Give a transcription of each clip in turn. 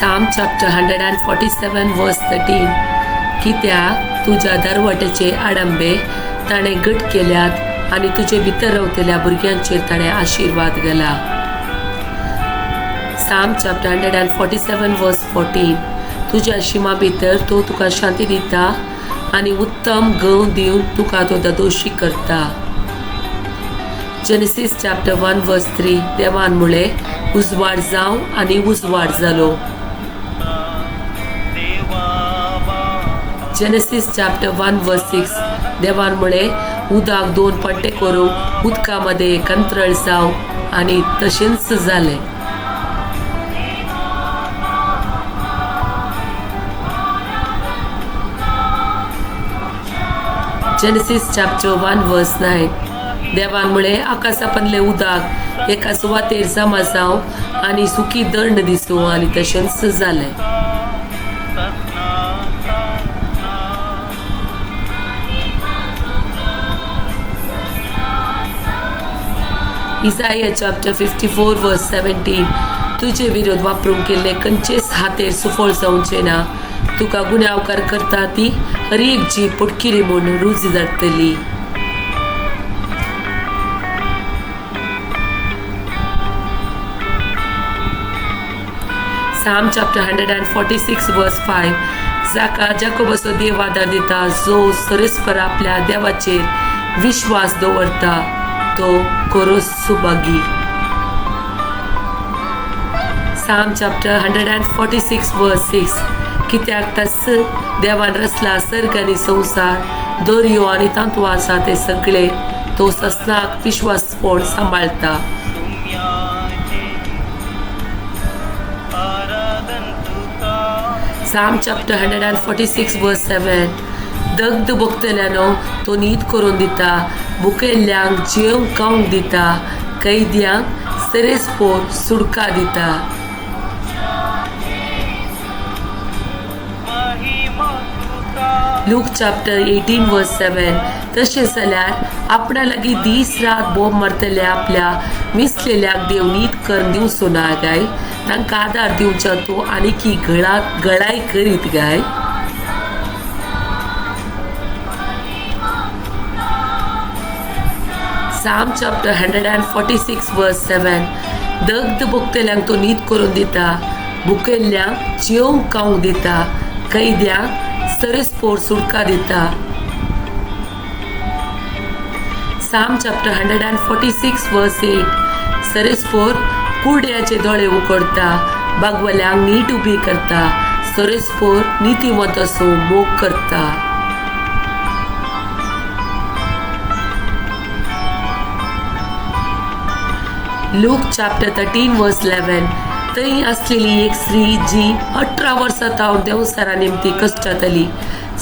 Psalm chapter 147 verse 13. कित्याक तुज्या दरवटेचे आडंबे ताणें घट केल्यात आनी तुजे भितर रावतल्या भुरग्यांचेर ताणें आशीर्वाद घाला. Psalm chapter 147 verse 14. तुज्या शिमा भितर तो तुका शांती दिता आनी उत्तम गंव दिवन तुका तो दोशी करता. Genesis chapter 1 verse 3. देवान म्हळे उजवाड जावं आनी उजवाड जालो. Genesis chapter 1 verse 6. देवान म्हळे उदक दोन पट्टे करून उदकामध्ये कंत्रळ जाव आनी तशेंच जालें. Genesis chapter 1 verse 9. देवान म्हळे आकाशापणले उदक एका सुवातेर जमा जाव आनी सुकी दंड दिसूं आनी तशेंच जालें. Isaiah chapter 54 verse 17. तुझे विरोध वापरून केल्ले खंयचेच हातेर सुफळ जावचे ना. तुका गुन्यांवकार करता ती हर एक जी पोटकिरी म्हूण रुजी जातली. Psalm chapter 146 verse 5. जाका जाकोबाचो देव आदार दिता, जो सरस्पर आपल्या देवाचेर विश्वास दवरता, तो कोरोस सुभागी. Psalm chapter 146 verse 6. कित्याक तास देवान रचला सर्ग आनी संसार, दर्यो आनी तांतू आसा ते सगळे तो ससनाक विश्वासपण सांबाळता. Psalm chapter 146 verse 7. दग्ध भोगतल्यानो तो न्हीद करून दिता, भुकेल्ल्यांक जेवंक खावंक दिता, कैद्यांक सरेस्पोर सुडका दिता. Luke chapter 18 verse 7. तशें जाल्यार आपणा लागीं दीस रात बोब मारतल्या आपल्या विसलेल्याक देव न्हीद कर दिवचो ना गाय. तांकां आदार दिवचो तो आनीकी गळाय करीत गाय. Psalm chapter 146 verse 7. दग्ध भोगतल्यांक तो न्हीद करून दिता, भुकेल्ल्यांक जेवंक खावंक दिता, कैद्यांक सरस्पोर सुडका दिता. Psalm chapter 146 verse 8. सरस्पोर कुरड्याचे दोळे उकडता, बागवल्यांक नीट उबी करता, सरस्पोर नितीवंत असो मोग करता. Luke chapter 13 verse 11. थंय आसलेली एक स्त्री जी 18 वर्सां तावन देवसारा निमती कश्टातली,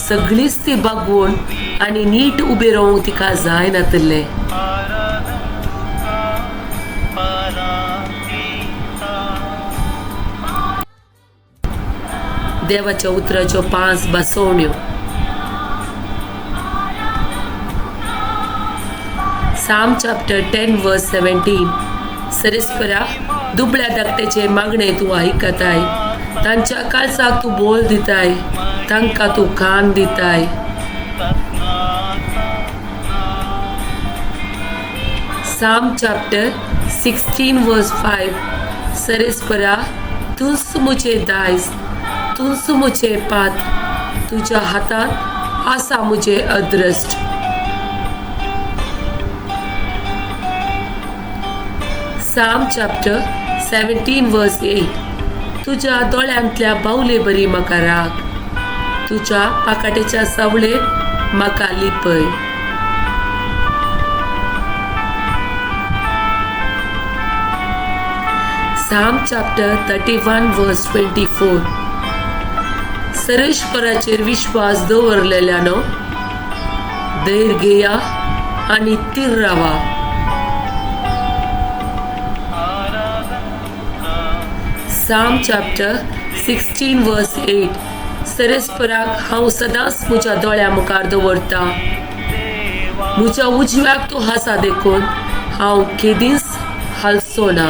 सगळीच ती बागवून आनी नीट उबे रावंक तिका जाय नातलें. देवाच्या उतराच्यो 5 बसवण्यो. Psalm chapter 10 verse 17. सरस्परा दुबळ्या धाकट्याचे मागणे तूं आयकताय, तांच्या काळजाक तूं बोल दिताय, तांकां तूं कान दिताय. Psalm chapter 16 verse 5. सरस्परा तूंच मुझे दायज, तूंच मुझे पात, तुज्या हातांत आसा मुझे अदृश्ट. Psalm chapter 17 verse 8. तुज्या दोळ्यांतल्या बावले बरी म्हाका राख, तुज्या पाकाटेच्या सावळेत म्हाका लिपय. Psalm chapter 31 verse 24. सरस्पराचेर विश्वास दवरलेल्यानो धैर्य घेया आनी तीर रावा. Psalm chapter 16 verse 8. सरस्पराक हांव सदांच म्हज्या दोळ्या मुखार दवरता, म्हज्या उजव्याक तूं आसा देखून हांव केदींच हालचो ना.